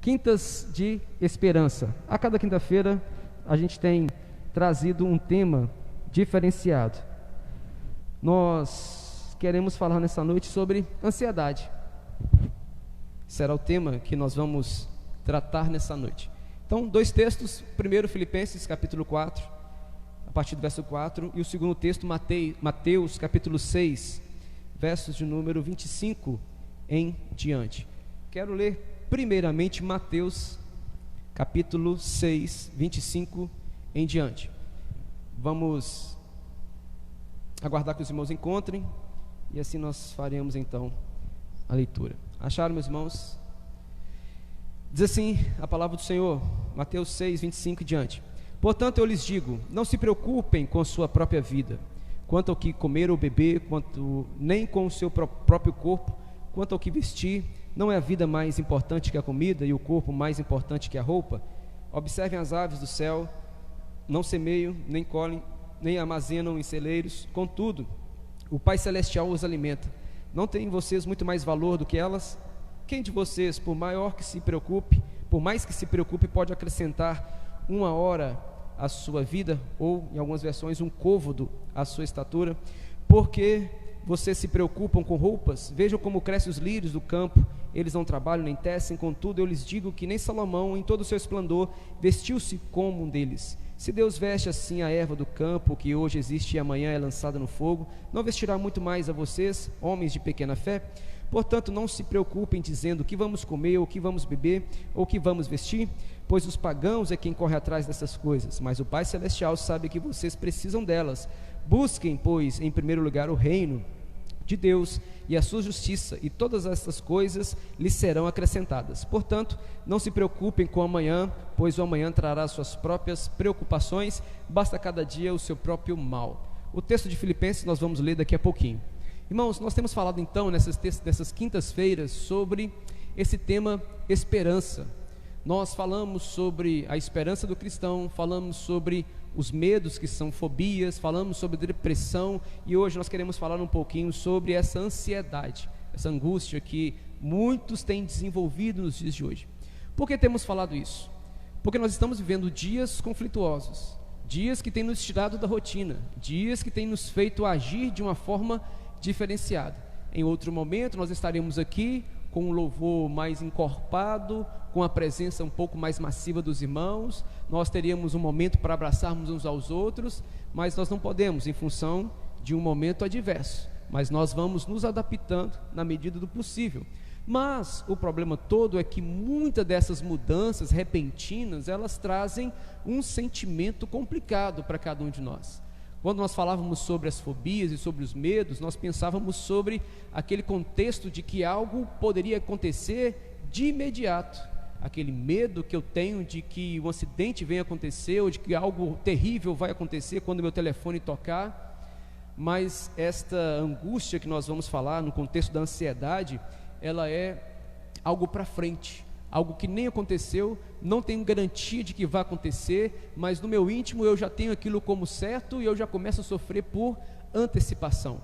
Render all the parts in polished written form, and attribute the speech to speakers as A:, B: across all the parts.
A: Quintas de Esperança. A cada quinta-feira a gente tem trazido um tema diferenciado. Nós queremos falar nessa noite sobre ansiedade. Será o tema que nós vamos tratar nessa noite. Então, dois textos. Primeiro, Filipenses capítulo 4, a partir do verso 4, e o segundo texto, Mateus capítulo 6, versos de número 25 em diante. Quero ler primeiramente Mateus capítulo 6, 25 em diante. Vamos aguardar que os irmãos encontrem e assim nós faremos então a leitura. Acharam, meus irmãos? Diz assim a palavra do Senhor, Mateus 6, 25 em diante. Portanto eu lhes digo, não se preocupem com sua própria vida, quanto ao que comer ou beber, nem com o seu próprio corpo, quanto ao que vestir. Não é a vida mais importante que a comida e o corpo mais importante que a roupa? Observem as aves do céu, não semeiam, nem colhem, nem armazenam em celeiros, contudo, o Pai Celestial os alimenta. Não têm vocês muito mais valor do que elas? Quem de vocês, por mais que se preocupe, pode acrescentar uma hora à sua vida, ou em algumas versões, um côvado à sua estatura? Porque vocês se preocupam com roupas? Vejam como crescem os lírios do campo, eles não trabalham nem tecem. Contudo eu lhes digo que nem Salomão, em todo o seu esplendor, vestiu-se como um deles. Se Deus veste assim a erva do campo, que hoje existe e amanhã é lançada no fogo, não vestirá muito mais a vocês, homens de pequena fé? Portanto, não se preocupem dizendo o que vamos comer, ou o que vamos beber, ou o que vamos vestir, pois os pagãos é quem corre atrás dessas coisas, mas o Pai Celestial sabe que vocês precisam delas. Busquem, pois, em primeiro lugar o reino de Deus e a sua justiça, e todas estas coisas lhes serão acrescentadas. Portanto, não se preocupem com o amanhã, pois o amanhã trará suas próprias preocupações, basta cada dia o seu próprio mal. O texto de Filipenses nós vamos ler daqui a pouquinho. Irmãos, nós temos falado então nessas quintas-feiras sobre esse tema esperança. Nós falamos sobre a esperança do cristão, falamos sobre os medos que são fobias, falamos sobre depressão, e hoje nós queremos falar um pouquinho sobre essa ansiedade, essa angústia que muitos têm desenvolvido nos dias de hoje. Por que temos falado isso? Porque nós estamos vivendo dias conflituosos, dias que têm nos tirado da rotina, dias que têm nos feito agir de uma forma diferenciada. Em outro momento nós estaremos aqui com um louvor mais encorpado, com a presença um pouco mais massiva dos irmãos, nós teríamos um momento para abraçarmos uns aos outros, mas nós não podemos em função de um momento adverso, mas nós vamos nos adaptando na medida do possível. Mas o problema todo é que muitas dessas mudanças repentinas, elas trazem um sentimento complicado para cada um de nós. Quando nós falávamos sobre as fobias e sobre os medos, nós pensávamos sobre aquele contexto de que algo poderia acontecer de imediato. Aquele medo que eu tenho de que um acidente venha acontecer, ou de que algo terrível vai acontecer quando meu telefone tocar. Mas esta angústia que nós vamos falar no contexto da ansiedade, ela é algo para frente, algo que nem aconteceu, não tenho garantia de que vai acontecer, mas no meu íntimo eu já tenho aquilo como certo e eu já começo a sofrer por antecipação.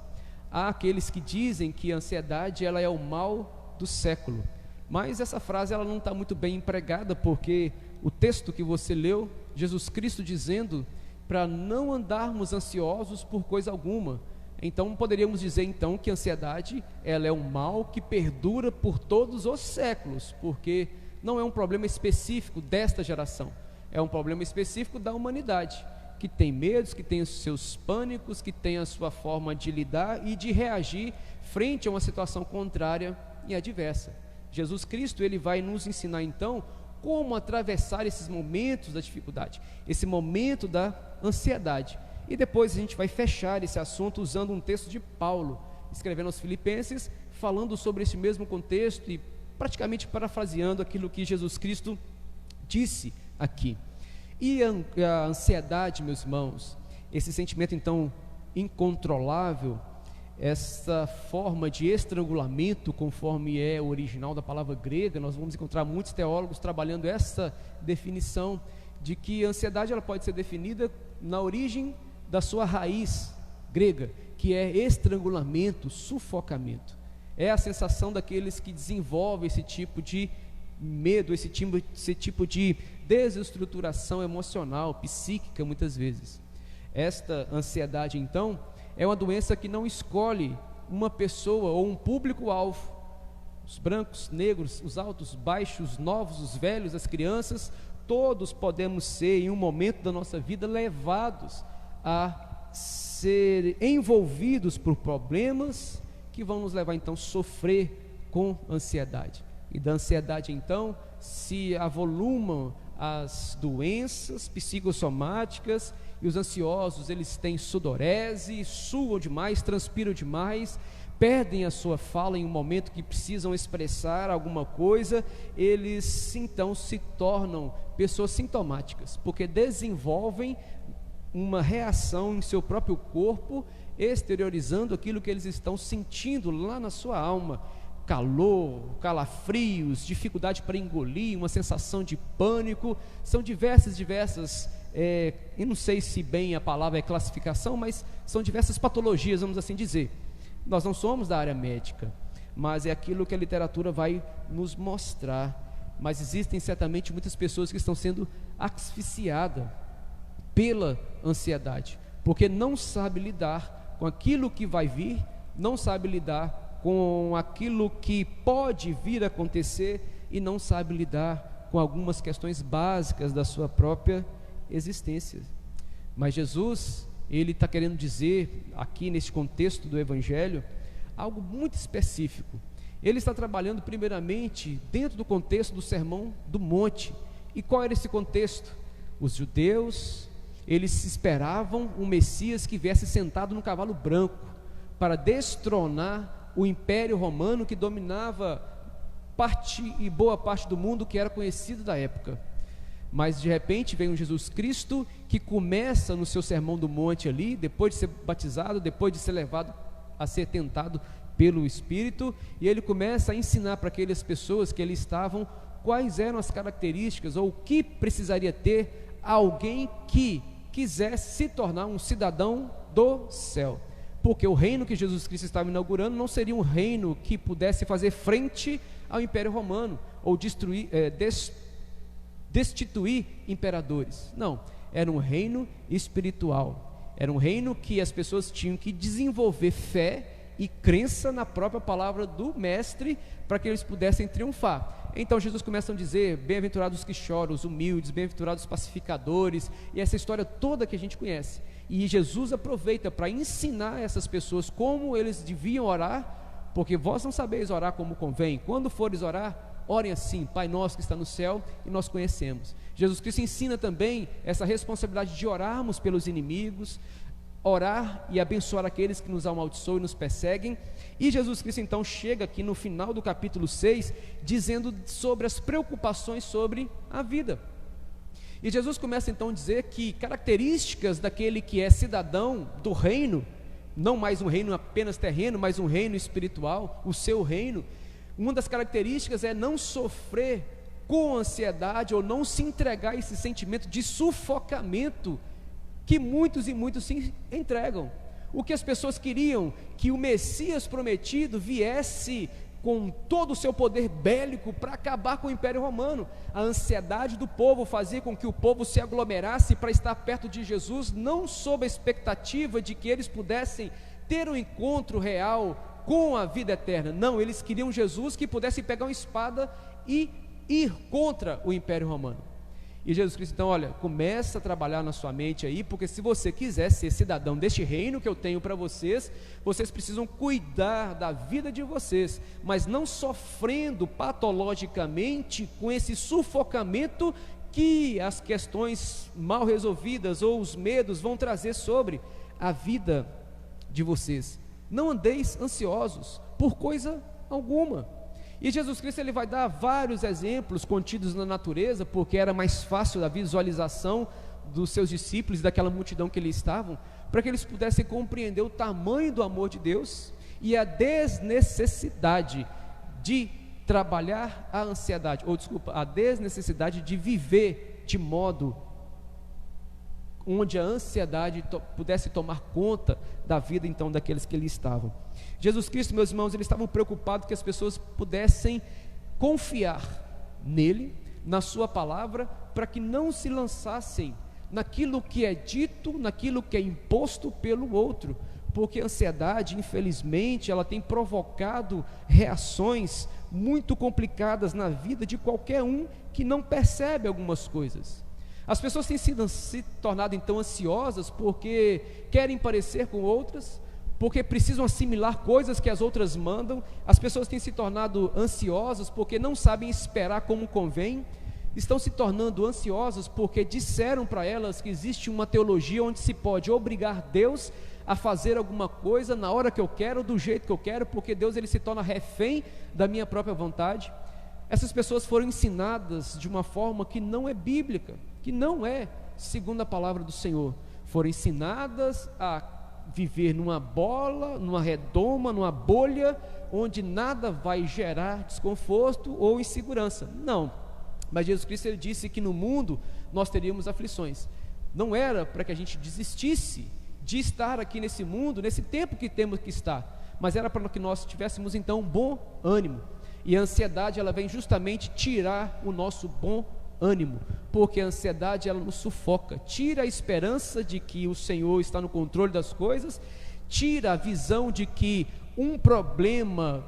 A: Há aqueles que dizem que a ansiedade ela é o mal do século, mas essa frase ela não está muito bem empregada, porque o texto que você leu, Jesus Cristo dizendo para não andarmos ansiosos por coisa alguma. Então poderíamos dizer então que a ansiedade ela é um mal que perdura por todos os séculos, porque não é um problema específico desta geração, é um problema específico da humanidade, que tem medos, que tem os seus pânicos, que tem a sua forma de lidar e de reagir frente a uma situação contrária e adversa. Jesus Cristo ele vai nos ensinar então como atravessar esses momentos da dificuldade, esse momento da ansiedade. E depois a gente vai fechar esse assunto usando um texto de Paulo, escrevendo aos Filipenses, falando sobre esse mesmo contexto e praticamente parafraseando aquilo que Jesus Cristo disse aqui. E a ansiedade, meus irmãos, esse sentimento então incontrolável, essa forma de estrangulamento, conforme é o original da palavra grega, nós vamos encontrar muitos teólogos trabalhando essa definição de que a ansiedade ela pode ser definida na origem da sua raiz grega, que é estrangulamento, sufocamento. É a sensação daqueles que desenvolvem esse tipo de medo, esse tipo de desestruturação emocional, psíquica, muitas vezes. Esta ansiedade, então, é uma doença que não escolhe uma pessoa ou um público-alvo. Os brancos, negros, os altos, baixos, os novos, os velhos, as crianças, todos podemos ser, em um momento da nossa vida, levados a ser envolvidos por problemas que vão nos levar, então, a sofrer com ansiedade. E da ansiedade, então, se avolumam as doenças psicossomáticas, e os ansiosos, eles têm sudorese, suam demais, transpiram demais, perdem a sua fala em um momento que precisam expressar alguma coisa, eles então se tornam pessoas sintomáticas, porque desenvolvem uma reação em seu próprio corpo, exteriorizando aquilo que eles estão sentindo lá na sua alma. Calor, calafrios, dificuldade para engolir, uma sensação de pânico, são diversas, eu não sei se bem a palavra é classificação, mas são diversas patologias, vamos assim dizer. Nós não somos da área médica, mas é aquilo que a literatura vai nos mostrar. Mas existem certamente muitas pessoas que estão sendo asfixiadas pela ansiedade, porque não sabe lidar com aquilo que vai vir, não sabe lidar com aquilo que pode vir a acontecer e não sabe lidar com algumas questões básicas da sua própria existência. Mas Jesus, ele está querendo dizer aqui nesse contexto do Evangelho algo muito específico. Ele está trabalhando primeiramente dentro do contexto do Sermão do Monte. E qual era esse contexto? Os judeus, eles esperavam um Messias que viesse sentado no cavalo branco para destronar o Império Romano, que dominava boa parte do mundo que era conhecido da época. Mas de repente vem um Jesus Cristo que começa no seu Sermão do Monte ali, depois de ser batizado, depois de ser levado a ser tentado pelo Espírito, e ele começa a ensinar para aquelas pessoas que ali estavam quais eram as características ou o que precisaria ter alguém que quisesse se tornar um cidadão do céu. Porque o reino que Jesus Cristo estava inaugurando não seria um reino que pudesse fazer frente ao Império Romano ou destituir imperadores. Não, era um reino espiritual. Era um reino que as pessoas tinham que desenvolver fé e crença na própria palavra do Mestre para que eles pudessem triunfar. Então Jesus começa a dizer: bem-aventurados os que choram, os humildes, bem-aventurados os pacificadores, e essa história toda que a gente conhece. E Jesus aproveita para ensinar essas pessoas como eles deviam orar, porque vós não sabeis orar como convém. Quando fores orar, orem assim: Pai nosso que está no céu, e nós conhecemos. Jesus Cristo ensina também essa responsabilidade de orarmos pelos inimigos, orar e abençoar aqueles que nos amaldiçoam e nos perseguem. E Jesus Cristo então chega aqui no final do capítulo 6, dizendo sobre as preocupações sobre a vida. E Jesus começa então a dizer que características daquele que é cidadão do reino, não mais um reino apenas terreno, mas um reino espiritual, o seu reino, uma das características é não sofrer com ansiedade ou não se entregar a esse sentimento de sufocamento que muitos e muitos se entregam. O que as pessoas queriam, que o Messias prometido viesse com todo o seu poder bélico para acabar com o Império Romano. A ansiedade do povo fazia com que o povo se aglomerasse para estar perto de Jesus, não sob a expectativa de que eles pudessem ter um encontro real com a vida eterna. Não, eles queriam Jesus que pudesse pegar uma espada e ir contra o Império Romano. E Jesus Cristo então, olha, começa a trabalhar na sua mente aí, porque se você quiser ser cidadão deste reino que eu tenho para vocês, vocês precisam cuidar da vida de vocês, mas não sofrendo patologicamente com esse sufocamento que as questões mal resolvidas ou os medos vão trazer sobre a vida de vocês. Não andeis ansiosos por coisa alguma. E Jesus Cristo ele vai dar vários exemplos contidos na natureza, porque era mais fácil a visualização dos seus discípulos, daquela multidão que eles estavam, para que eles pudessem compreender o tamanho do amor de Deus e a desnecessidade de trabalhar a ansiedade, a desnecessidade de viver de modo onde a ansiedade pudesse tomar conta da vida então daqueles que ali estavam. Jesus Cristo, meus irmãos, eles estavam preocupados que as pessoas pudessem confiar nele, na sua palavra, para que não se lançassem naquilo que é dito, naquilo que é imposto pelo outro, porque a ansiedade, infelizmente, ela tem provocado reações muito complicadas na vida de qualquer um que não percebe algumas coisas. As pessoas têm se tornado então ansiosas porque querem parecer com outras, porque precisam assimilar coisas que as outras mandam. As pessoas têm se tornado ansiosas porque não sabem esperar como convém, estão se tornando ansiosas porque disseram para elas que existe uma teologia onde se pode obrigar Deus a fazer alguma coisa na hora que eu quero, do jeito que eu quero, porque Deus ele se torna refém da minha própria vontade. Essas pessoas foram ensinadas de uma forma que não é bíblica, que não é segundo a palavra do Senhor. Foram ensinadas a viver numa bola, numa redoma, numa bolha, onde nada vai gerar desconforto ou insegurança. Não, mas Jesus Cristo ele disse que no mundo nós teríamos aflições. Não era para que a gente desistisse de estar aqui nesse mundo, nesse tempo que temos que estar, mas era para que nós tivéssemos então bom ânimo. E a ansiedade ela vem justamente tirar o nosso bom ânimo, porque a ansiedade ela nos sufoca, tira a esperança de que o Senhor está no controle das coisas, tira a visão de que um problema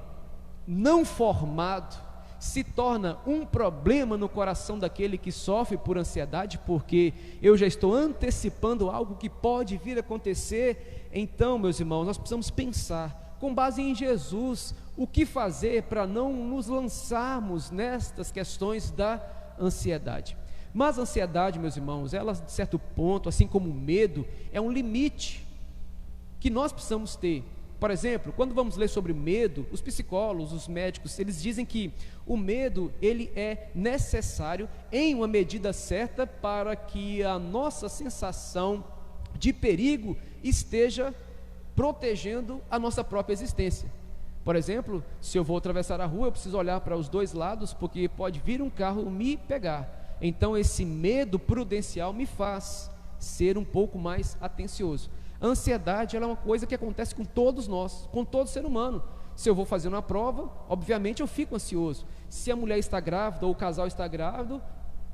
A: não formado se torna um problema no coração daquele que sofre por ansiedade, porque eu já estou antecipando algo que pode vir a acontecer. Então, meus irmãos, nós precisamos pensar, com base em Jesus, o que fazer para não nos lançarmos nestas questões da ansiedade. Mas a ansiedade, meus irmãos, ela de certo ponto, assim como o medo, é um limite que nós precisamos ter. Por exemplo, quando vamos ler sobre medo, os psicólogos, os médicos, eles dizem que o medo, ele é necessário em uma medida certa para que a nossa sensação de perigo esteja protegendo a nossa própria existência. Por exemplo, se eu vou atravessar a rua, eu preciso olhar para os dois lados, porque pode vir um carro me pegar. Então esse medo prudencial me faz ser um pouco mais atencioso. A ansiedade ela é uma coisa que acontece com todos nós, com todo ser humano. Se eu vou fazer uma prova, obviamente eu fico ansioso. Se a mulher está grávida ou o casal está grávido,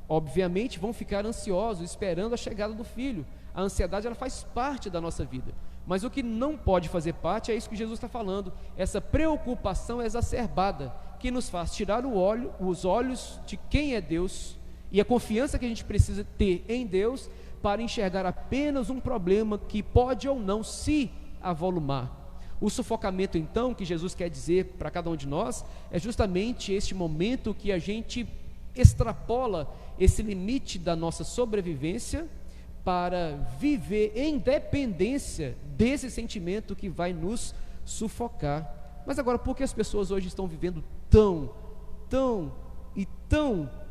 A: obviamente vão ficar ansiosos, esperando a chegada do filho. A ansiedade ela faz parte da nossa vida. Mas o que não pode fazer parte é isso que Jesus está falando, essa preocupação exacerbada, que nos faz tirar os olhos de quem é Deus, e a confiança que a gente precisa ter em Deus, para enxergar apenas um problema que pode ou não se avolumar. O sufocamento então, que Jesus quer dizer para cada um de nós, é justamente este momento que a gente extrapola esse limite da nossa sobrevivência, para viver em dependência desse sentimento que vai nos sufocar. Mas agora, por que as pessoas hoje estão vivendo tão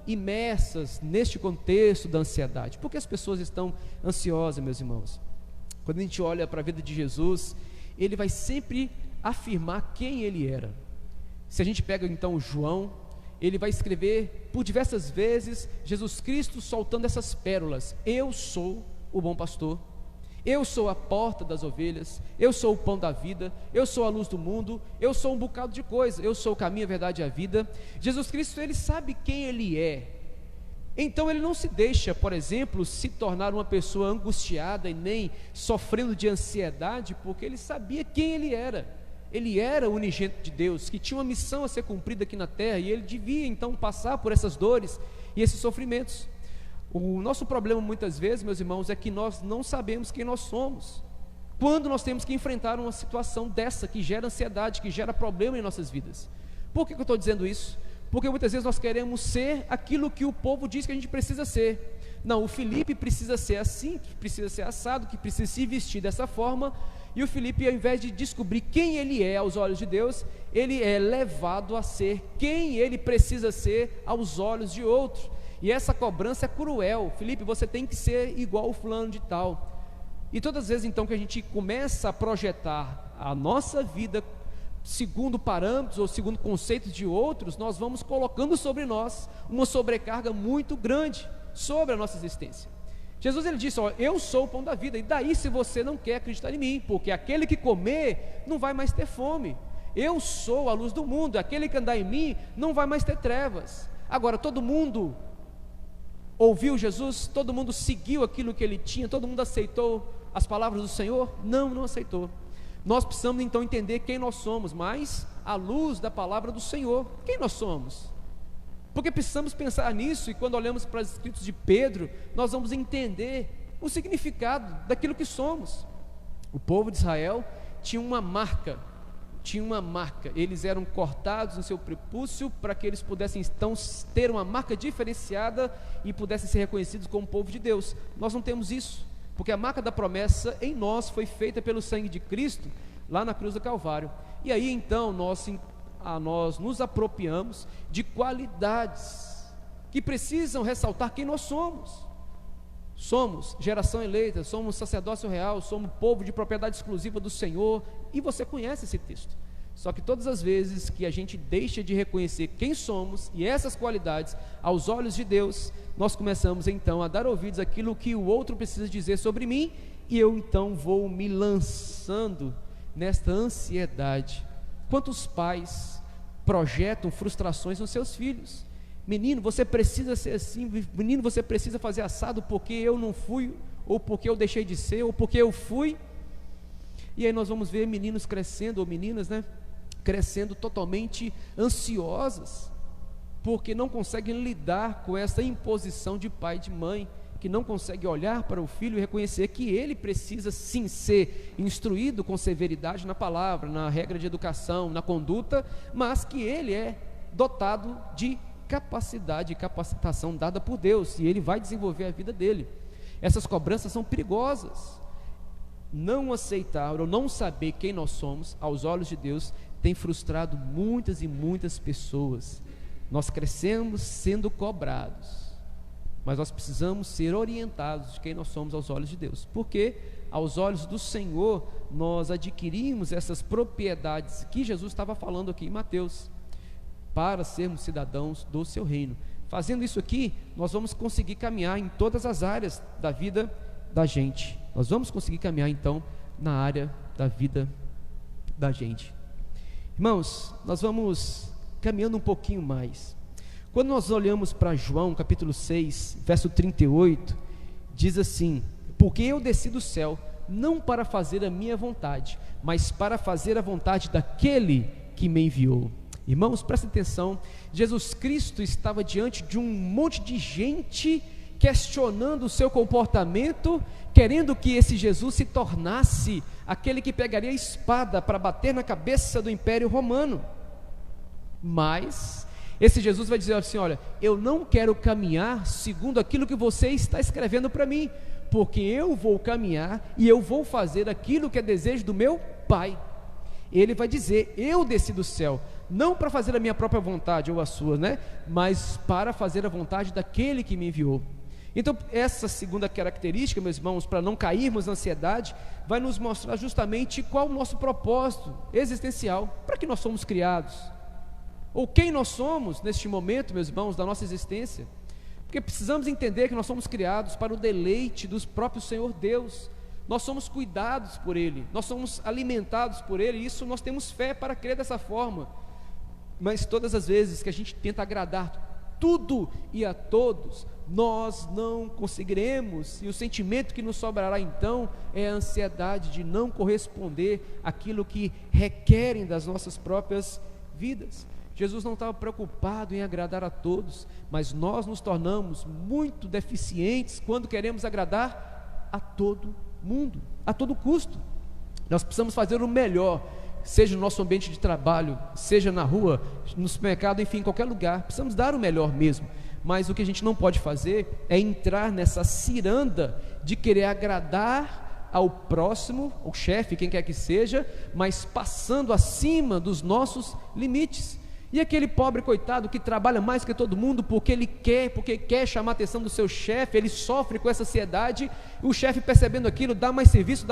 A: imersas neste contexto da ansiedade? Por que as pessoas estão ansiosas, meus irmãos? Quando a gente olha para a vida de Jesus, ele vai sempre afirmar quem ele era. Se a gente pega então João, ele vai escrever por diversas vezes Jesus Cristo soltando essas pérolas: eu sou o bom pastor, eu sou a porta das ovelhas, eu sou o pão da vida, eu sou a luz do mundo, eu sou um bocado de coisa, eu sou o caminho, a verdade e a vida. Jesus Cristo, ele sabe quem ele é. Então ele não se deixa, por exemplo, se tornar uma pessoa angustiada e nem sofrendo de ansiedade, porque ele sabia quem ele era. Ele era o unigênito de Deus, que tinha uma missão a ser cumprida aqui na terra, e ele devia então passar por essas dores e esses sofrimentos. O nosso problema muitas vezes, meus irmãos, é que nós não sabemos quem nós somos, quando nós temos que enfrentar uma situação dessa, que gera ansiedade, que gera problema em nossas vidas. Por que eu estou dizendo isso? Porque muitas vezes nós queremos ser aquilo que o povo diz que a gente precisa ser. Não, o Felipe precisa ser assim, que precisa ser assado, que precisa se vestir dessa forma. E o Felipe, ao invés de descobrir quem ele é aos olhos de Deus, ele é levado a ser quem ele precisa ser aos olhos de outros. E essa cobrança é cruel. Felipe, você tem que ser igual o fulano de tal. E todas as vezes então que a gente começa a projetar a nossa vida segundo parâmetros ou segundo conceitos de outros, nós vamos colocando sobre nós uma sobrecarga muito grande sobre a nossa existência. Jesus ele disse: eu sou o pão da vida, e daí se você não quer acreditar em mim, porque aquele que comer não vai mais ter fome. Eu sou a luz do mundo, aquele que andar em mim não vai mais ter trevas. Agora, todo mundo ouviu Jesus? Todo mundo seguiu aquilo que ele tinha? Todo mundo aceitou as palavras do Senhor? Não, não aceitou. Nós precisamos então entender quem nós somos, mas à luz da palavra do Senhor. Quem nós somos? Porque precisamos pensar nisso, e quando olhamos para os escritos de Pedro, nós vamos entender o significado daquilo que somos. O povo de Israel tinha uma marca, eles eram cortados no seu prepúcio, para que eles pudessem então ter uma marca diferenciada, e pudessem ser reconhecidos como povo de Deus. Nós não temos isso, porque a marca da promessa em nós foi feita pelo sangue de Cristo, lá na cruz do Calvário. E aí então nós nos apropriamos de qualidades que precisam ressaltar quem nós somos. Somos geração eleita, somos sacerdócio real, somos povo de propriedade exclusiva do Senhor, e você conhece esse texto. Só que todas as vezes que a gente deixa de reconhecer quem somos e essas qualidades aos olhos de Deus, nós começamos então a dar ouvidos àquilo que o outro precisa dizer sobre mim, e eu então vou me lançando nesta ansiedade. Quantos pais projetam frustrações nos seus filhos? Menino, você precisa ser assim. Menino, você precisa fazer assado porque eu não fui, ou porque eu deixei de ser, ou porque eu fui. E aí nós vamos ver meninos crescendo, ou meninas, crescendo totalmente ansiosas, porque não conseguem lidar com essa imposição de pai e de mãe, que não consegue olhar para o filho e reconhecer que ele precisa sim ser instruído com severidade na palavra, na regra de educação, na conduta, mas que ele é dotado de capacidade e capacitação dada por Deus, e ele vai desenvolver a vida dele. Essas cobranças são perigosas. Não aceitar ou não saber quem nós somos aos olhos de Deus tem frustrado muitas e muitas pessoas. Nós crescemos sendo cobrados, mas nós precisamos ser orientados de quem nós somos aos olhos de Deus, porque aos olhos do Senhor nós adquirimos essas propriedades que Jesus estava falando aqui em Mateus, para sermos cidadãos do seu reino. Fazendo isso aqui, nós vamos conseguir caminhar em todas as áreas da vida da gente. Nós vamos conseguir caminhar então na área da vida da gente. Irmãos, nós vamos caminhando um pouquinho mais. Quando nós olhamos para João capítulo 6, verso 38, diz assim: porque eu desci do céu, não para fazer a minha vontade, mas para fazer a vontade daquele que me enviou. Irmãos, prestem atenção, Jesus Cristo estava diante de um monte de gente questionando o seu comportamento, querendo que esse Jesus se tornasse aquele que pegaria a espada para bater na cabeça do Império Romano. Mas esse Jesus vai dizer assim: olha, eu não quero caminhar segundo aquilo que você está escrevendo para mim, porque eu vou caminhar e eu vou fazer aquilo que é desejo do meu Pai. Ele vai dizer: eu desci do céu, não para fazer a minha própria vontade ou a sua, mas para fazer a vontade daquele que me enviou. Então essa segunda característica, meus irmãos, para não cairmos na ansiedade, vai nos mostrar justamente qual o nosso propósito existencial, para que nós somos criados, ou quem nós somos neste momento, meus irmãos, da nossa existência. Porque precisamos entender que nós somos criados para o deleite do próprio Senhor Deus. Nós somos cuidados por Ele, nós somos alimentados por Ele, e isso nós temos fé para crer dessa forma. Mas todas as vezes que a gente tenta agradar tudo e a todos, nós não conseguiremos, e o sentimento que nos sobrará então é a ansiedade de não corresponder àquilo que requerem das nossas próprias vidas. Jesus não estava preocupado em agradar a todos, mas nós nos tornamos muito deficientes quando queremos agradar a todo mundo, a todo custo. Nós precisamos fazer o melhor, seja no nosso ambiente de trabalho, seja na rua, no supermercado, enfim, em qualquer lugar. Precisamos dar o melhor mesmo, mas o que a gente não pode fazer é entrar nessa ciranda de querer agradar ao próximo, ao chefe, quem quer que seja, mas passando acima dos nossos limites. E aquele pobre coitado que trabalha mais que todo mundo porque quer chamar a atenção do seu chefe, ele sofre com essa ansiedade, o chefe percebendo aquilo, dá mais serviço,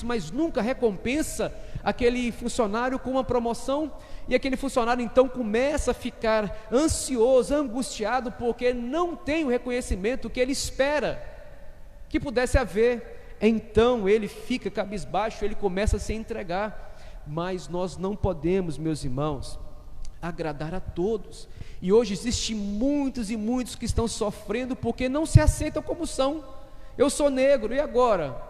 A: mas nunca recompensa aquele funcionário com uma promoção, e aquele funcionário então começa a ficar ansioso, angustiado, porque não tem o reconhecimento que ele espera que pudesse haver. Então ele fica cabisbaixo, ele começa a se entregar. Mas nós não podemos, meus irmãos, agradar a todos. E hoje existem muitos e muitos que estão sofrendo porque não se aceitam como são. Eu sou negro, e agora?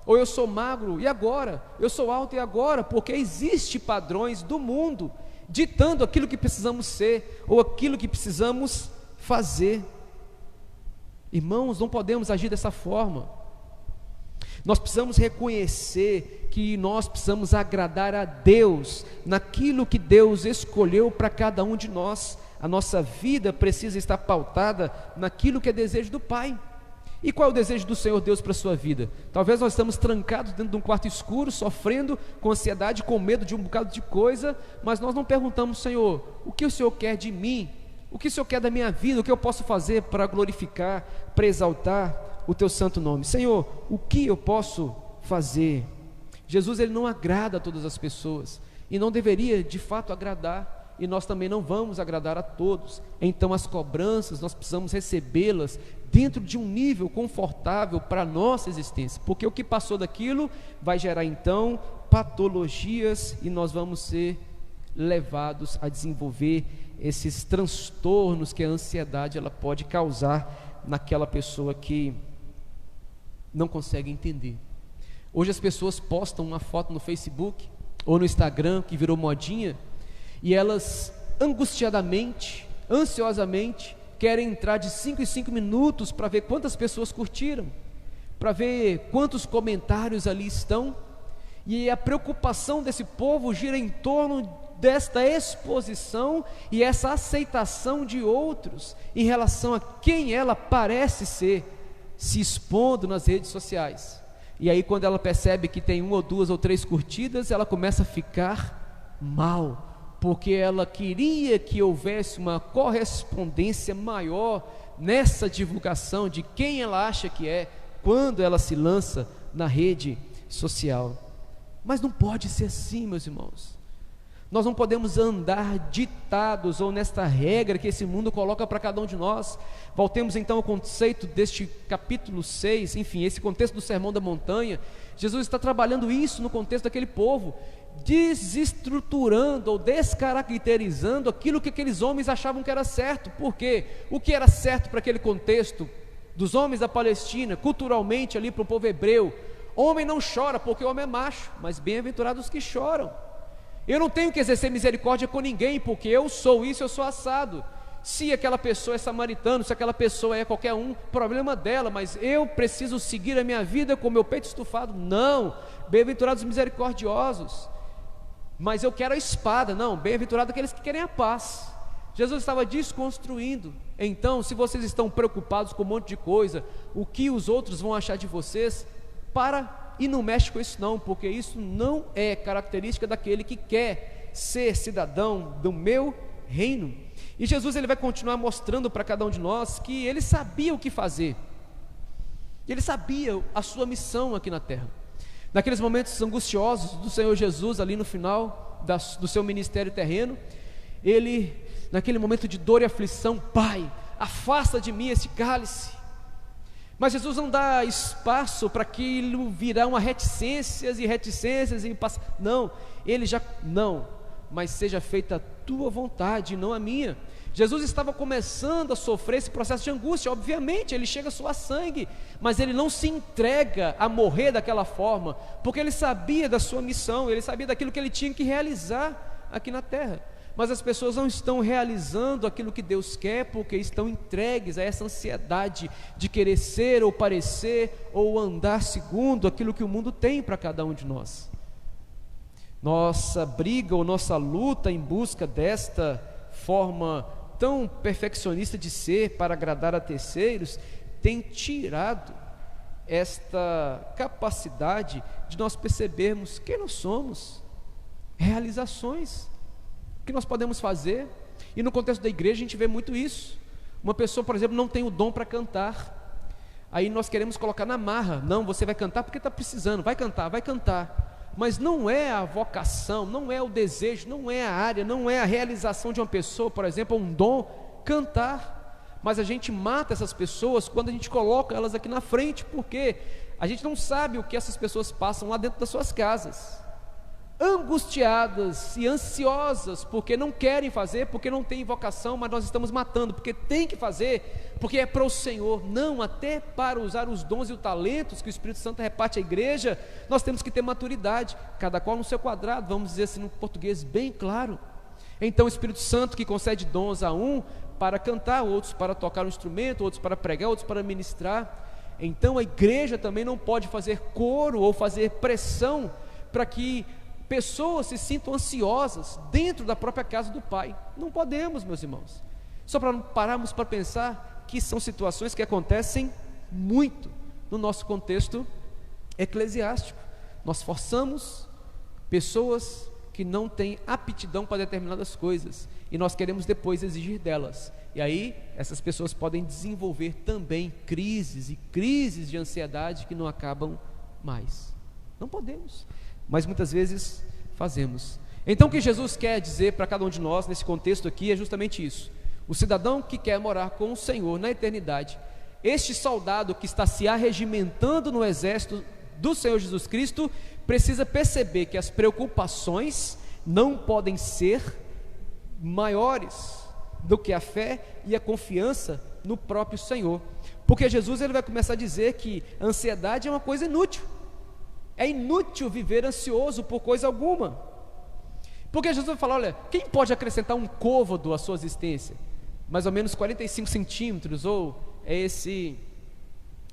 A: Ou eu sou magro, e agora? Eu sou alto, e agora? Porque existem padrões do mundo ditando aquilo que precisamos ser, ou aquilo que precisamos fazer. Irmãos, não podemos agir dessa forma. Nós precisamos reconhecer que nós precisamos agradar a Deus naquilo que Deus escolheu para cada um de nós. A nossa vida precisa estar pautada naquilo que é desejo do Pai. E qual é o desejo do Senhor Deus para a sua vida? Talvez nós estamos trancados dentro de um quarto escuro, sofrendo com ansiedade, com medo de um bocado de coisa, mas nós não perguntamos: Senhor, o que o Senhor quer de mim? O que o Senhor quer da minha vida? O que eu posso fazer para glorificar, para exaltar o Teu santo nome? Senhor, o que eu posso fazer? Jesus, Ele não agrada a todas as pessoas, e não deveria de fato agradar, e nós também não vamos agradar a todos. Então as cobranças nós precisamos recebê-las dentro de um nível confortável para a nossa existência, porque o que passou daquilo vai gerar então patologias, e nós vamos ser levados a desenvolver esses transtornos que a ansiedade ela pode causar naquela pessoa que não consegue entender. Hoje as pessoas postam uma foto no Facebook ou no Instagram, que virou modinha, e elas angustiadamente, ansiosamente, querem entrar de 5 em 5 minutos para ver quantas pessoas curtiram, para ver quantos comentários ali estão, e a preocupação desse povo gira em torno desta exposição e essa aceitação de outros em relação a quem ela parece ser, se expondo nas redes sociais. E aí quando ela percebe que tem 1 ou 2 ou 3 curtidas, ela começa a ficar mal, porque ela queria que houvesse uma correspondência maior nessa divulgação de quem ela acha que é, quando ela se lança na rede social. Mas não pode ser assim, meus irmãos. Nós não podemos andar ditados ou nesta regra que esse mundo coloca para cada um de nós. Voltemos então ao conceito deste capítulo 6, enfim, esse contexto do Sermão da Montanha. Jesus está trabalhando isso no contexto daquele povo, desestruturando ou descaracterizando aquilo que aqueles homens achavam que era certo. Por quê? O que era certo para aquele contexto dos homens da Palestina, culturalmente ali para o povo hebreu? Homem não chora porque o homem é macho, mas bem-aventurados os que choram. Eu não tenho que exercer misericórdia com ninguém, porque eu sou isso, eu sou assado. Se aquela pessoa é samaritano, se aquela pessoa é qualquer um, problema dela, mas eu preciso seguir a minha vida com o meu peito estufado? Não. Bem-aventurados os misericordiosos. Mas eu quero a espada? Não. Bem-aventurados aqueles que querem a paz. Jesus estava desconstruindo. Então, se vocês estão preocupados com um monte de coisa, o que os outros vão achar de vocês, e não mexe com isso não, porque isso não é característica daquele que quer ser cidadão do meu reino. E Jesus ele vai continuar mostrando para cada um de nós que ele sabia o que fazer, ele sabia a sua missão aqui na terra. Naqueles momentos angustiosos do Senhor Jesus, ali no final do seu ministério terreno, ele, naquele momento de dor e aflição: Pai, afasta de mim esse cálice. Mas Jesus não dá espaço para aquilo virar uma reticências e não, ele já, não, mas seja feita a tua vontade e não a minha. Jesus estava começando a sofrer esse processo de angústia, obviamente, ele chega a suar sangue, mas ele não se entrega a morrer daquela forma, porque ele sabia da sua missão, ele sabia daquilo que ele tinha que realizar aqui na terra. Mas as pessoas não estão realizando aquilo que Deus quer, porque estão entregues a essa ansiedade de querer ser ou parecer ou andar segundo aquilo que o mundo tem para cada um de nós. Nossa briga ou nossa luta em busca desta forma tão perfeccionista de ser para agradar a terceiros tem tirado esta capacidade de nós percebermos quem nós somos, realizações que nós podemos fazer. E no contexto da igreja a gente vê muito isso. Uma pessoa, por exemplo, não tem o dom para cantar, aí nós queremos colocar na marra: não, você vai cantar porque está precisando, vai cantar, mas não é a vocação, não é o desejo, não é a área, não é a realização de uma pessoa, por exemplo, um dom, cantar. Mas a gente mata essas pessoas quando a gente coloca elas aqui na frente, porque a gente não sabe o que essas pessoas passam lá dentro das suas casas, angustiadas e ansiosas, porque não querem fazer, porque não têm vocação, mas nós estamos matando, porque tem que fazer, porque é para o Senhor. Não, até para usar os dons e os talentos que o Espírito Santo reparte à igreja, nós temos que ter maturidade, cada qual no seu quadrado, vamos dizer assim no português bem claro. Então o Espírito Santo que concede dons a um para cantar, outros para tocar um instrumento, outros para pregar, outros para ministrar. Então a igreja também não pode fazer coro ou fazer pressão para que pessoas se sintam ansiosas dentro da própria casa do Pai. Não podemos, meus irmãos. Só para não pararmos para pensar que são situações que acontecem muito no nosso contexto eclesiástico. Nós forçamos pessoas que não têm aptidão para determinadas coisas e nós queremos depois exigir delas. E aí essas pessoas podem desenvolver também crises e crises de ansiedade que não acabam mais. Não podemos, mas muitas vezes fazemos. Então o que Jesus quer dizer para cada um de nós nesse contexto aqui é justamente isso: o cidadão que quer morar com o Senhor na eternidade, este soldado que está se arregimentando no exército do Senhor Jesus Cristo, precisa perceber que as preocupações não podem ser maiores do que a fé e a confiança no próprio Senhor, porque Jesus ele vai começar a dizer que a ansiedade é uma coisa inútil. É inútil viver ansioso por coisa alguma, porque Jesus vai falar: olha, quem pode acrescentar um côvado à sua existência? Mais ou menos 45 centímetros, ou é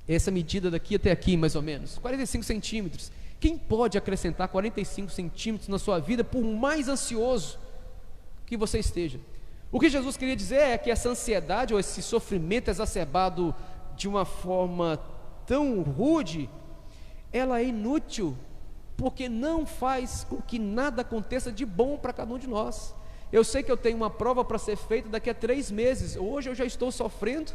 A: essa medida daqui até aqui, mais ou menos 45 centímetros. Quem pode acrescentar 45 centímetros na sua vida, por mais ansioso que você esteja? O que Jesus queria dizer é que essa ansiedade, ou esse sofrimento exacerbado de uma forma tão rude, ela é inútil, porque não faz com que nada aconteça de bom para cada um de nós. Eu sei que eu tenho uma prova para ser feita daqui a 3 meses, hoje eu já estou sofrendo,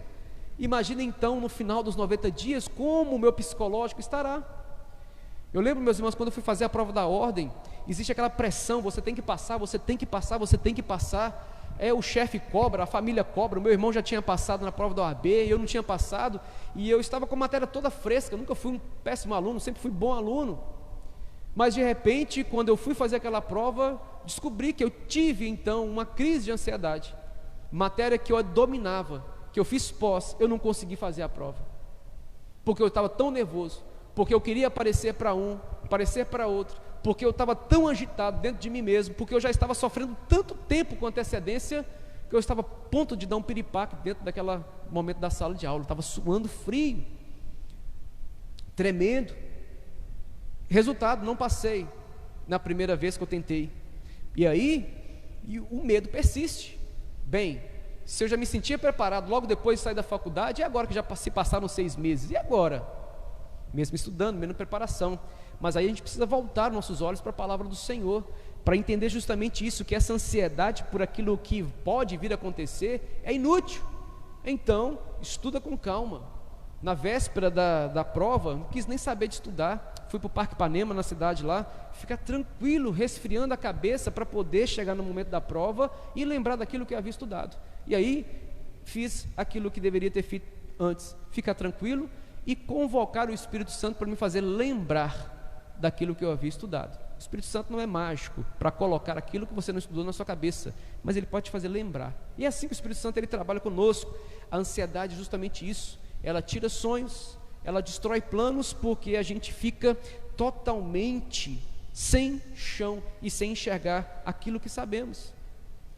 A: imagina então no final dos 90 dias, como o meu psicológico estará. Eu lembro, meus irmãos, quando eu fui fazer a prova da ordem, existe aquela pressão, você tem que passar, você tem que passar, você tem que passar. O chefe cobra, a família cobra. O meu irmão já tinha passado na prova da OAB, eu não tinha passado, e eu estava com a matéria toda fresca. Eu nunca fui um péssimo aluno, sempre fui bom aluno, mas de repente, quando eu fui fazer aquela prova, descobri que eu tive então uma crise de ansiedade. Matéria que eu dominava, que eu fiz pós, eu não consegui fazer a prova, porque eu estava tão nervoso, porque eu queria parecer para um, parecer para outro, porque eu estava tão agitado dentro de mim mesmo, porque eu já estava sofrendo tanto tempo com antecedência, que eu estava a ponto de dar um piripaque dentro daquele momento da sala de aula. Eu estava suando frio, tremendo. Resultado, não passei na primeira vez que eu tentei. E aí, o medo persiste. Bem, se eu já me sentia preparado logo depois de sair da faculdade, e agora que já se passaram 6 meses? E agora? Mesmo estudando, mesmo preparação. Mas aí a gente precisa voltar nossos olhos para a palavra do Senhor, para entender justamente isso, que essa ansiedade por aquilo que pode vir a acontecer é inútil. Então, estuda com calma. Na véspera da prova, não quis nem saber de estudar, fui para o Parque Ipanema, na cidade lá, ficar tranquilo, resfriando a cabeça para poder chegar no momento da prova e lembrar daquilo que eu havia estudado. E aí, fiz aquilo que deveria ter feito antes, ficar tranquilo e convocar o Espírito Santo para me fazer lembrar daquilo que eu havia estudado. O Espírito Santo não é mágico para colocar aquilo que você não estudou na sua cabeça, mas ele pode te fazer lembrar. E é assim que o Espírito Santo ele trabalha conosco. A ansiedade é justamente isso. Ela tira sonhos, ela destrói planos, porque a gente fica totalmente sem chão e sem enxergar aquilo que sabemos.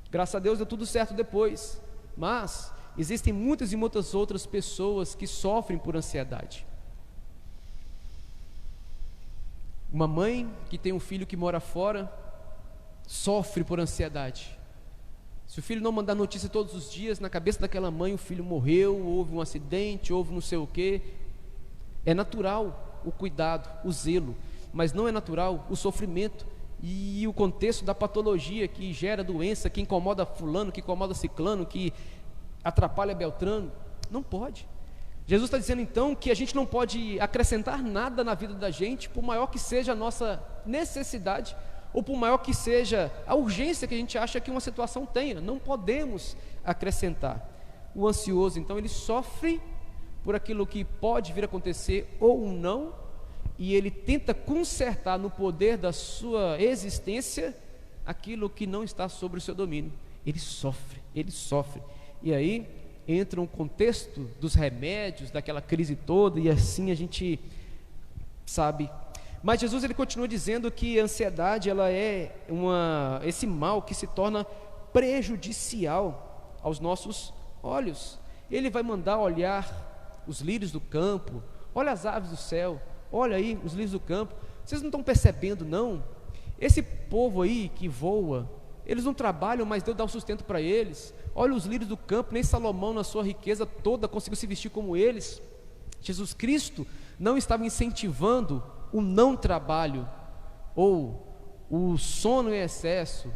A: Graças a Deus deu tudo certo depois, mas existem muitas e muitas outras pessoas que sofrem por ansiedade. Uma mãe que tem um filho que mora fora sofre por ansiedade. Se o filho não mandar notícia todos os dias, na cabeça daquela mãe o filho morreu, houve um acidente, houve não sei o quê. É natural o cuidado, o zelo, mas não é natural o sofrimento e o contexto da patologia que gera doença, que incomoda fulano, que incomoda ciclano, que atrapalha Beltrano. Não pode. Jesus está dizendo então que a gente não pode acrescentar nada na vida da gente, por maior que seja a nossa necessidade, ou por maior que seja a urgência que a gente acha que uma situação tenha. Não podemos acrescentar. O ansioso então ele sofre por aquilo que pode vir a acontecer ou não, e ele tenta consertar no poder da sua existência aquilo que não está sobre o seu domínio. Ele sofre. E aí entra um contexto dos remédios, daquela crise toda, e assim a gente sabe. Mas Jesus, ele continua dizendo que a ansiedade, ela é esse mal que se torna prejudicial aos nossos olhos. Ele vai mandar olhar os lírios do campo, olha as aves do céu, olha aí os lírios do campo. Vocês não estão percebendo, não? Esse povo aí que voa, eles não trabalham, mas Deus dá o sustento para eles. Olha os lírios do campo, nem Salomão na sua riqueza toda conseguiu se vestir como eles. Jesus Cristo não estava incentivando o não trabalho, ou o sono em excesso,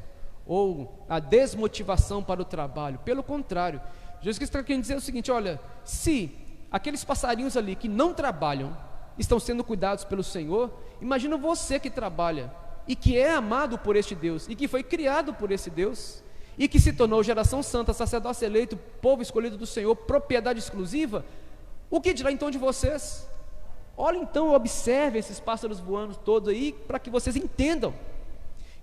A: ou a desmotivação para o trabalho. Pelo contrário, Jesus Cristo está querendo dizer o seguinte: olha, se aqueles passarinhos ali que não trabalham estão sendo cuidados pelo Senhor, imagina você que trabalha e que é amado por este Deus, e que foi criado por esse Deus, e que se tornou geração santa, sacerdócio eleito, povo escolhido do Senhor, propriedade exclusiva. O que dirá então de vocês? Olha então, observe esses pássaros voando todos aí, para que vocês entendam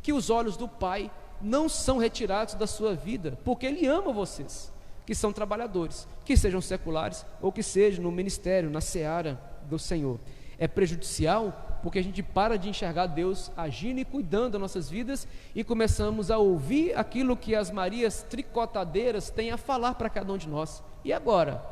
A: que os olhos do Pai não são retirados da sua vida, porque Ele ama vocês, que são trabalhadores, que sejam seculares, ou que sejam no ministério, na seara do Senhor. É prejudicial, porque a gente para de enxergar Deus agindo e cuidando das nossas vidas, e começamos a ouvir aquilo que as Marias tricotadeiras têm a falar para cada um de nós. E agora?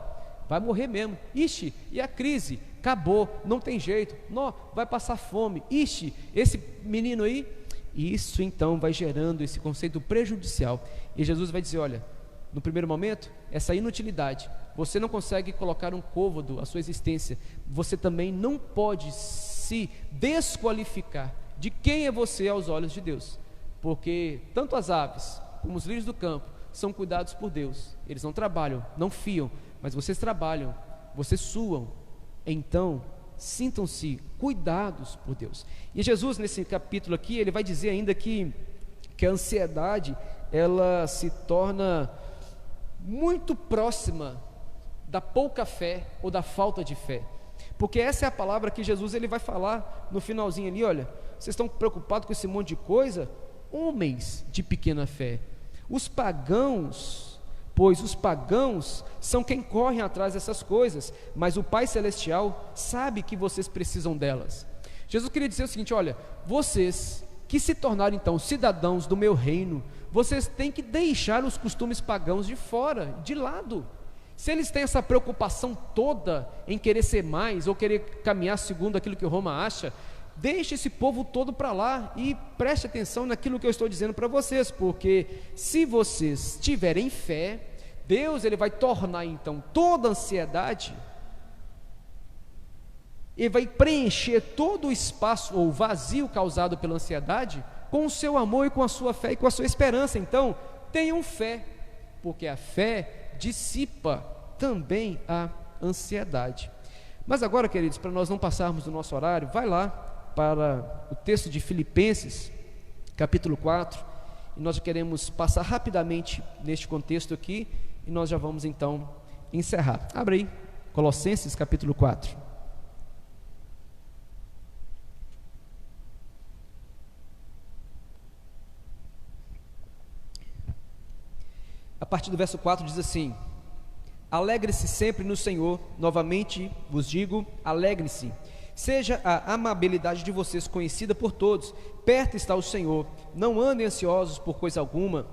A: Vai morrer mesmo. Ixi, e a crise? Acabou, não tem jeito. Não, vai passar fome. Ixi, esse menino aí. Isso então vai gerando esse conceito prejudicial. E Jesus vai dizer: olha, no primeiro momento, essa inutilidade, você não consegue colocar um côvado à sua existência. Você também não pode se desqualificar de quem é você aos olhos de Deus, porque tanto as aves como os lírios do campo são cuidados por Deus. Eles não trabalham, não fiam, mas vocês trabalham, vocês suam. Então sintam-se cuidados por Deus. E Jesus, nesse capítulo aqui, ele vai dizer ainda que a ansiedade, ela se torna muito próxima da pouca fé ou da falta de fé, porque essa é a palavra que Jesus, ele vai falar no finalzinho ali: olha, vocês estão preocupados com esse monte de coisa? Homens de pequena fé. Os pagãos, pois os pagãos são quem correm atrás dessas coisas, mas o Pai Celestial sabe que vocês precisam delas. Jesus queria dizer o seguinte: olha, vocês que se tornaram então cidadãos do meu reino, vocês têm que deixar os costumes pagãos de fora, de lado. Se eles têm essa preocupação toda em querer ser mais, ou querer caminhar segundo aquilo que Roma acha, deixe esse povo todo para lá e preste atenção naquilo que eu estou dizendo para vocês, porque se vocês tiverem fé, Deus, ele vai tornar então toda a ansiedade, e vai preencher todo o espaço ou vazio causado pela ansiedade com o seu amor e com a sua fé e com a sua esperança. Então tenham fé, porque a fé dissipa também a ansiedade. Mas agora, queridos, para nós não passarmos do nosso horário, vai lá para o texto de Filipenses, capítulo 4, e nós queremos passar rapidamente neste contexto aqui, e nós já vamos então encerrar. Abre aí, Colossenses capítulo 4. A partir do verso 4 diz assim: alegre-se sempre no Senhor. Novamente vos digo, alegre-se. Seja a amabilidade de vocês conhecida por todos. Perto está o Senhor. Não andem ansiosos por coisa alguma,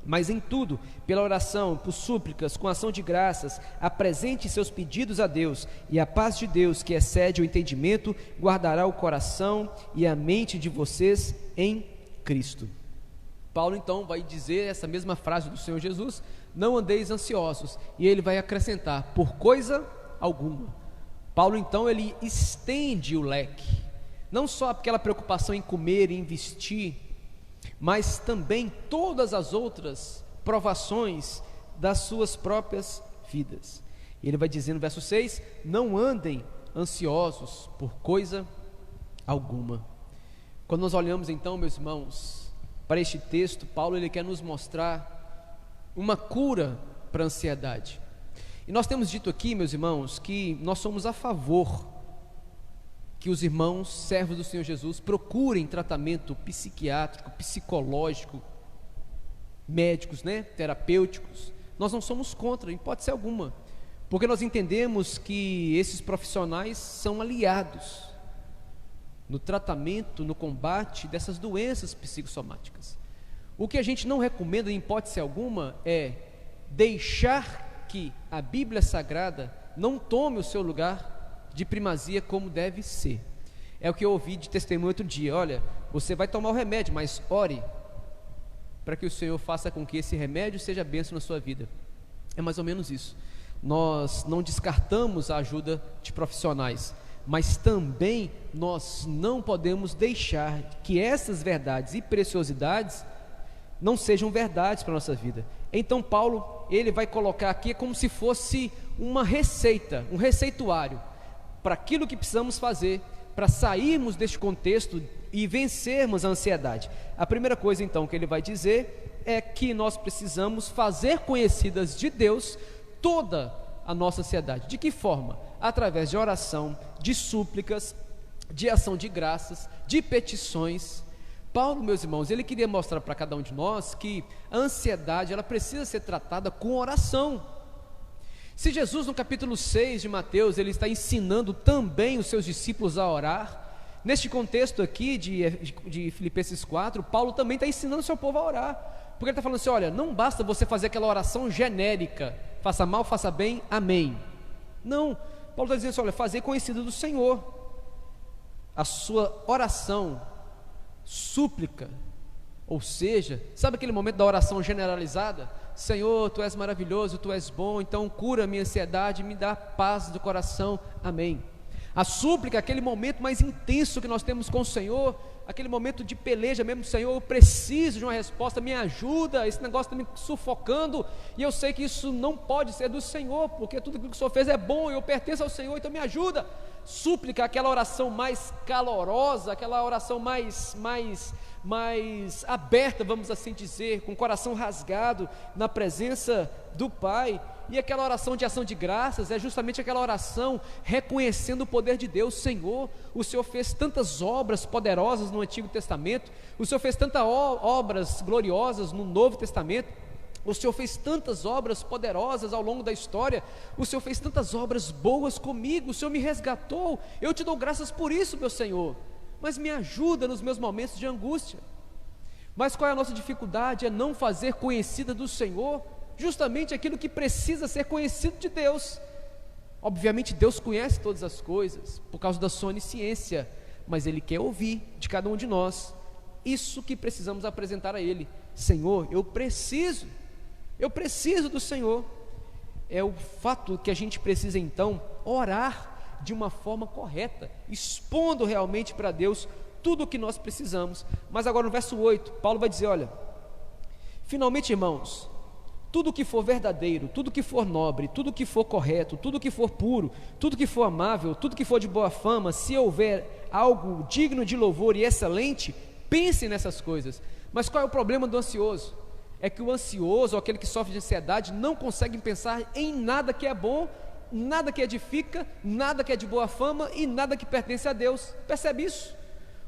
A: mas em tudo, pela oração, por súplicas, com ação de graças, apresente seus pedidos a Deus, e a paz de Deus, que excede o entendimento, guardará o coração e a mente de vocês em Cristo. Paulo então vai dizer essa mesma frase do Senhor Jesus: não andeis ansiosos, e ele vai acrescentar: por coisa alguma. Paulo então ele estende o leque, não só aquela preocupação em comer e em vestir, mas também todas as outras provações das suas próprias vidas. E ele vai dizer no verso 6: não andem ansiosos por coisa alguma. Quando nós olhamos então, meus irmãos, para este texto, Paulo ele quer nos mostrar uma cura para a ansiedade. E nós temos dito aqui, meus irmãos, que nós somos a favor que os irmãos, servos do Senhor Jesus, procurem tratamento psiquiátrico, psicológico, médicos, terapêuticos. Nós não somos contra, em hipótese alguma, porque nós entendemos que esses profissionais são aliados no tratamento, no combate dessas doenças psicossomáticas. O que a gente não recomenda, em hipótese alguma, é deixar que a Bíblia Sagrada não tome o seu lugar de primazia como deve ser. É o que eu ouvi de testemunho outro dia: olha, você vai tomar o remédio, mas ore para que o Senhor faça com que esse remédio seja bênção na sua vida. É mais ou menos isso. Nós não descartamos a ajuda de profissionais, mas também nós não podemos deixar que essas verdades e preciosidades não sejam verdades para a nossa vida. Então Paulo, ele vai colocar aqui como se fosse uma receita, um receituário para aquilo que precisamos fazer para sairmos deste contexto e vencermos a ansiedade. A primeira coisa então que ele vai dizer é que nós precisamos fazer conhecidas de Deus toda a nossa ansiedade. De que forma? Através de oração, de súplicas, de ação de graças, de petições. Paulo, meus irmãos, ele queria mostrar para cada um de nós que a ansiedade, ela precisa ser tratada com oração. Se Jesus, no capítulo 6 de Mateus, ele está ensinando também os seus discípulos a orar, neste contexto aqui de Filipenses 4, Paulo também está ensinando o seu povo a orar, porque ele está falando assim: olha, não basta você fazer aquela oração genérica, faça mal, faça bem, amém. Não, Paulo está dizendo assim: olha, fazer conhecido do Senhor, a sua oração, súplica, ou seja, sabe aquele momento da oração generalizada? Senhor, Tu és maravilhoso, Tu és bom, então cura a minha ansiedade, me dá paz do coração, amém. A súplica é aquele momento mais intenso que nós temos com o Senhor, aquele momento de peleja mesmo: Senhor, eu preciso de uma resposta, me ajuda, esse negócio está me sufocando, e eu sei que isso não pode ser do Senhor, porque tudo aquilo que o Senhor fez é bom, eu pertenço ao Senhor, então me ajuda. Súplica, aquela oração mais calorosa, aquela oração mais aberta, vamos assim dizer, com o coração rasgado na presença do Pai. E aquela oração de ação de graças é justamente aquela oração reconhecendo o poder de Deus. Senhor, o Senhor fez tantas obras poderosas no Antigo Testamento, o Senhor fez tantas obras gloriosas no Novo Testamento, o Senhor fez tantas obras poderosas ao longo da história, o Senhor fez tantas obras boas comigo, o Senhor me resgatou, eu te dou graças por isso, meu Senhor, mas me ajuda nos meus momentos de angústia. Mas qual é a nossa dificuldade? É não fazer conhecida do Senhor justamente aquilo que precisa ser conhecido de Deus. Obviamente Deus conhece todas as coisas por causa da sua onisciência, mas Ele quer ouvir de cada um de nós isso que precisamos apresentar a Ele. Senhor, eu preciso do Senhor. É o fato que a gente precisa então orar de uma forma correta, expondo realmente para Deus tudo o que nós precisamos. Mas agora no verso 8, Paulo vai dizer: olha, finalmente, irmãos, tudo que for verdadeiro, tudo que for nobre, tudo que for correto, tudo que for puro, tudo que for amável, tudo que for de boa fama, se houver algo digno de louvor e excelente, pensem nessas coisas. Mas qual é o problema do ansioso? É que o ansioso, ou aquele que sofre de ansiedade, não consegue pensar em nada que é bom, nada que edifica, nada que é de boa fama e nada que pertence a Deus. Percebe isso?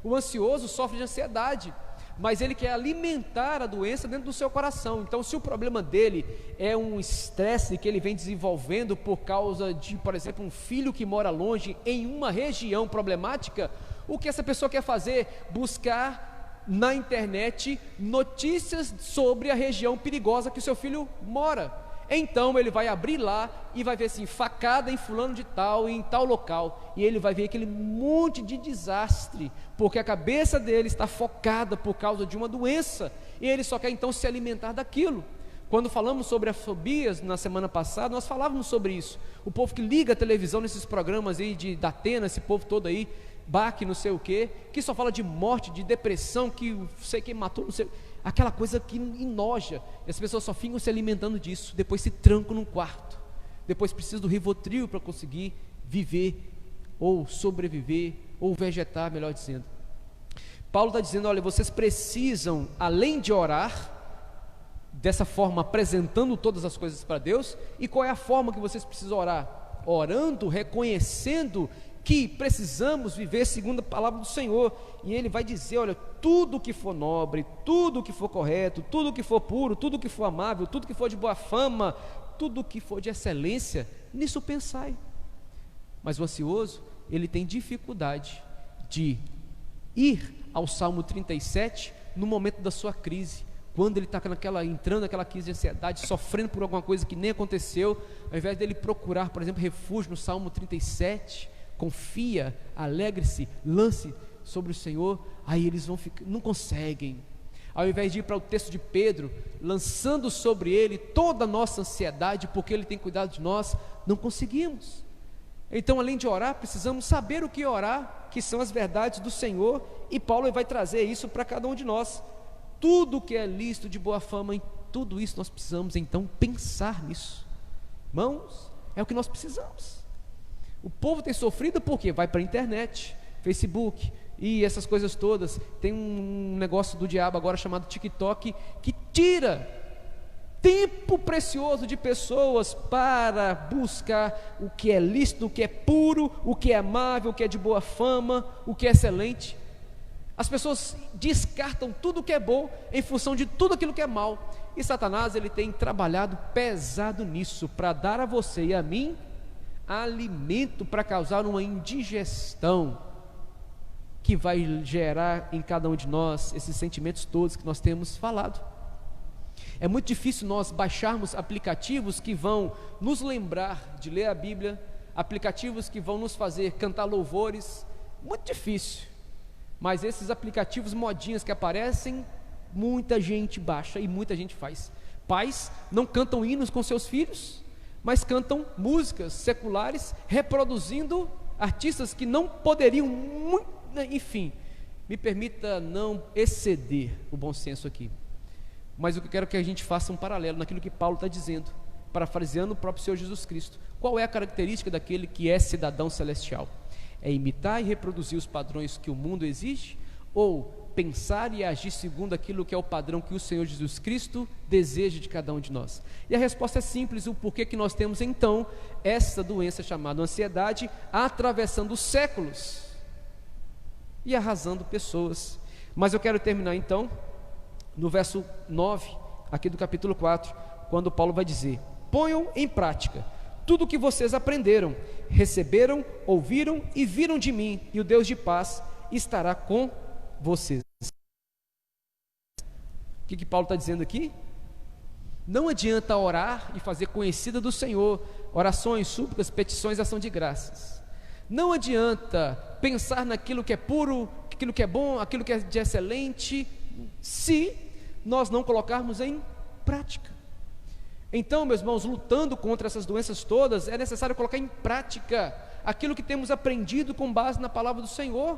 A: O ansioso sofre de ansiedade, mas ele quer alimentar a doença dentro do seu coração. Então, se o problema dele é um estresse que ele vem desenvolvendo por causa de, por exemplo, um filho que mora longe em uma região problemática, o que essa pessoa quer fazer? Buscar na internet notícias sobre a região perigosa que o seu filho mora. Então ele vai abrir lá e vai ver assim: facada em fulano de tal, em tal local, e ele vai ver aquele monte de desastre, porque a cabeça dele está focada por causa de uma doença, e ele só quer então se alimentar daquilo. Quando falamos sobre as fobias na semana passada, nós falávamos sobre isso. O povo que liga a televisão nesses programas aí de Datena, esse povo todo aí, baque não sei o que só fala de morte, de depressão, que sei quem matou, não sei, aquela coisa que enoja, e as pessoas só ficam se alimentando disso, depois se trancam num quarto, depois precisam do Rivotril para conseguir viver, ou sobreviver, ou vegetar, melhor dizendo. Paulo está dizendo: olha, vocês precisam, além de orar, dessa forma, apresentando todas as coisas para Deus. E qual é a forma que vocês precisam orar? Orando, reconhecendo que precisamos viver segundo a palavra do Senhor, e Ele vai dizer, olha, tudo que for nobre, tudo que for correto, tudo que for puro, tudo que for amável, tudo que for de boa fama, tudo que for de excelência, nisso pensai. Mas o ansioso, ele tem dificuldade de ir ao Salmo 37 no momento da sua crise, quando ele está entrando naquela crise de ansiedade, sofrendo por alguma coisa que nem aconteceu, ao invés dele procurar, por exemplo, refúgio no Salmo 37, confia, alegre-se, lance sobre o Senhor, aí eles vão ficar, não conseguem. Ao invés de ir para o texto de Pedro, lançando sobre ele toda a nossa ansiedade, porque ele tem cuidado de nós, não conseguimos. Então, além de orar, precisamos saber o que orar, que são as verdades do Senhor, e Paulo vai trazer isso para cada um de nós. Tudo que é lícito de boa fama, em tudo isso nós precisamos então pensar nisso. Irmãos, é o que nós precisamos. O povo tem sofrido porque vai para a internet, Facebook e essas coisas todas. Tem um negócio do diabo agora chamado TikTok, que tira tempo precioso de pessoas para buscar o que é lícito, o que é puro, o que é amável, o que é de boa fama, o que é excelente. As pessoas descartam tudo o que é bom em função de tudo aquilo que é mal, e Satanás, ele tem trabalhado pesado nisso, para dar a você e a mim alimento para causar uma indigestão, que vai gerar em cada um de nós esses sentimentos todos que nós temos falado. É muito difícil nós baixarmos aplicativos que vão nos lembrar de ler a Bíblia, aplicativos que vão nos fazer cantar louvores, muito difícil. Mas esses aplicativos modinhas que aparecem, muita gente baixa e muita gente faz. Pais não cantam hinos com seus filhos, mas cantam músicas seculares, reproduzindo artistas que não poderiam, enfim, me permita não exceder o bom senso aqui, mas eu quero que a gente faça um paralelo naquilo que Paulo está dizendo, parafraseando o próprio Senhor Jesus Cristo. Qual é a característica daquele que é cidadão celestial? É imitar e reproduzir os padrões que o mundo exige, ou pensar e agir segundo aquilo que é o padrão que o Senhor Jesus Cristo deseja de cada um de nós? E a resposta é simples: o porquê que nós temos então essa doença chamada ansiedade atravessando os séculos e arrasando pessoas. Mas eu quero terminar então no verso 9 aqui do capítulo 4, quando Paulo vai dizer: ponham em prática tudo o que vocês aprenderam, receberam, ouviram e viram de mim, e o Deus de paz estará com vocês. O que Paulo está dizendo aqui? Não adianta orar e fazer conhecida do Senhor orações, súplicas, petições, ação de graças. Não adianta pensar naquilo que é puro, aquilo que é bom, aquilo que é de excelente, se nós não colocarmos em prática. Então, meus irmãos, lutando contra essas doenças todas, é necessário colocar em prática aquilo que temos aprendido com base na palavra do Senhor.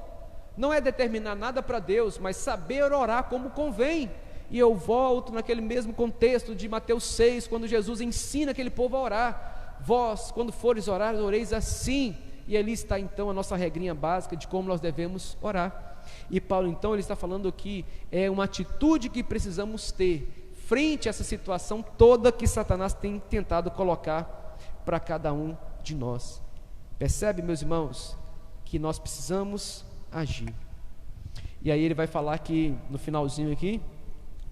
A: Não é determinar nada para Deus, mas saber orar como convém. E eu volto naquele mesmo contexto de Mateus 6, quando Jesus ensina aquele povo a orar: vós, quando fores orar, oreis assim. E ali está então a nossa regrinha básica de como nós devemos orar. E Paulo então, ele está falando que é uma atitude que precisamos ter frente a essa situação toda que Satanás tem tentado colocar para cada um de nós. Percebe, meus irmãos, que nós precisamos agir. E aí ele vai falar aqui no finalzinho aqui: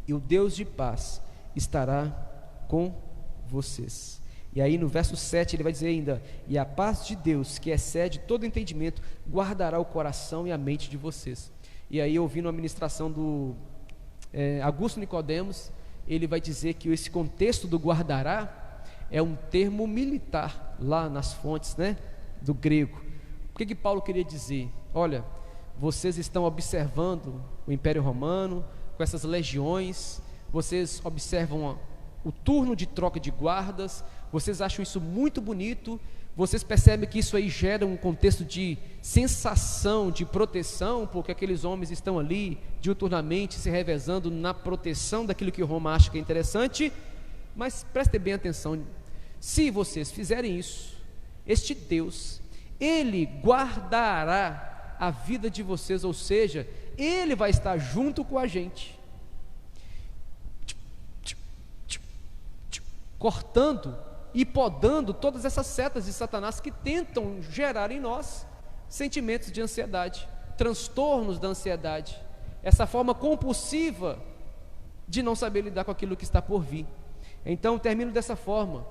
A: e o Deus de paz estará com vocês. E aí no verso 7 ele vai dizer ainda: e a paz de Deus, que excede todo entendimento, guardará o coração e a mente de vocês. E aí, ouvindo a ministração do Augusto Nicodemos, ele vai dizer que esse contexto do guardará é um termo militar lá nas fontes, do grego. O que Paulo queria dizer? Olha, vocês estão observando o Império Romano com essas legiões, vocês observam o turno de troca de guardas, vocês acham isso muito bonito, vocês percebem que isso aí gera um contexto de sensação de proteção, porque aqueles homens estão ali diuturnamente se revezando na proteção daquilo que Roma acha que é interessante. Mas prestem bem atenção: se vocês fizerem isso, este Deus, Ele guardará a vida de vocês, ou seja, Ele vai estar junto com a gente, cortando e podando todas essas setas de Satanás que tentam gerar em nós sentimentos de ansiedade, transtornos da ansiedade, essa forma compulsiva de não saber lidar com aquilo que está por vir. Então, termino dessa forma,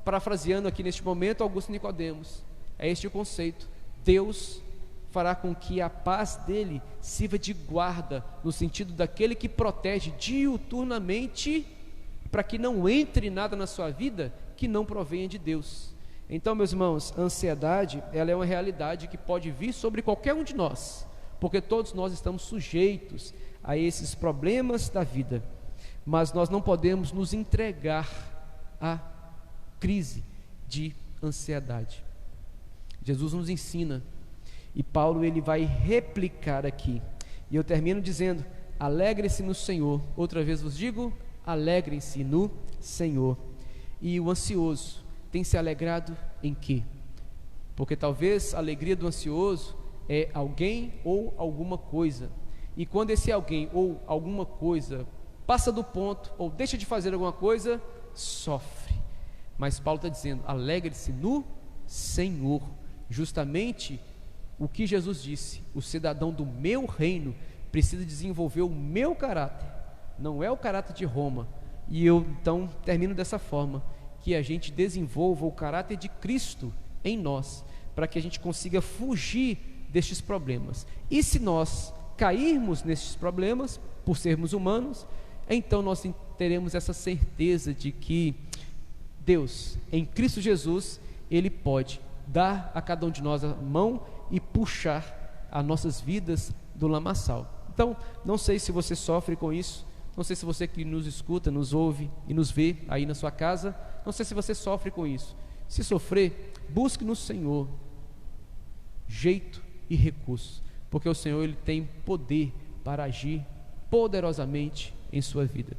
A: parafraseando aqui neste momento Augusto Nicodemos. É este o conceito: Deus fará com que a paz dele sirva de guarda, no sentido daquele que protege diuturnamente, para que não entre nada na sua vida que não provenha de Deus. Então, meus irmãos, a ansiedade, ela é uma realidade que pode vir sobre qualquer um de nós, porque todos nós estamos sujeitos a esses problemas da vida, mas nós não podemos nos entregar à crise de ansiedade. Jesus nos ensina, e Paulo ele vai replicar aqui, e eu termino dizendo: alegre-se no Senhor. Outra vez vos digo, alegrem-se no Senhor. E o ansioso tem se alegrado em quê? Porque talvez a alegria do ansioso é alguém ou alguma coisa, e quando esse alguém ou alguma coisa passa do ponto, ou deixa de fazer alguma coisa, sofre. Mas Paulo está dizendo: alegre-se no Senhor. Justamente o que Jesus disse: o cidadão do meu reino precisa desenvolver o meu caráter, não é o caráter de Roma. E eu então termino dessa forma: que a gente desenvolva o caráter de Cristo em nós, para que a gente consiga fugir destes problemas. E se nós cairmos nestes problemas, por sermos humanos, então nós teremos essa certeza de que Deus, em Cristo Jesus, Ele pode dar a cada um de nós a mão e puxar as nossas vidas do lamaçal. Então, não sei se você sofre com isso, não sei se você que nos escuta, nos ouve e nos vê aí na sua casa, não sei se você sofre com isso. Se sofrer, busque no Senhor jeito e recurso, porque o Senhor ele tem poder para agir poderosamente em sua vida.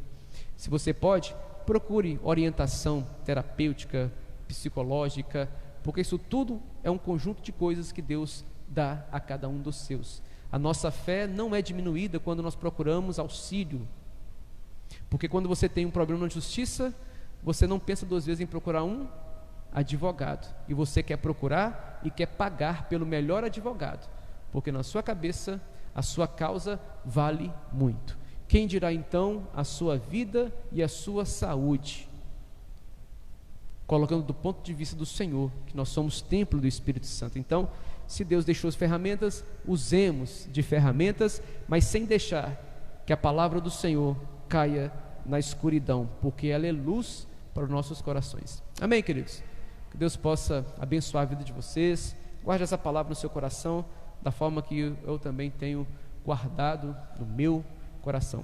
A: Se você pode, procure orientação terapêutica, psicológica, porque isso tudo é um conjunto de coisas que Deus dá a cada um dos seus. A nossa fé não é diminuída quando nós procuramos auxílio, porque quando você tem um problema na justiça, você não pensa duas vezes em procurar um advogado, e você quer procurar e quer pagar pelo melhor advogado, porque na sua cabeça a sua causa vale muito. Quem dirá então a sua vida e a sua saúde? Colocando do ponto de vista do Senhor, que nós somos templo do Espírito Santo. Então, se Deus deixou as ferramentas, usemos de ferramentas, mas sem deixar que a palavra do Senhor caia na escuridão, porque ela é luz para os nossos corações. Amém, queridos? Que Deus possa abençoar a vida de vocês. Guarde essa palavra no seu coração, da forma que eu também tenho guardado no meu coração.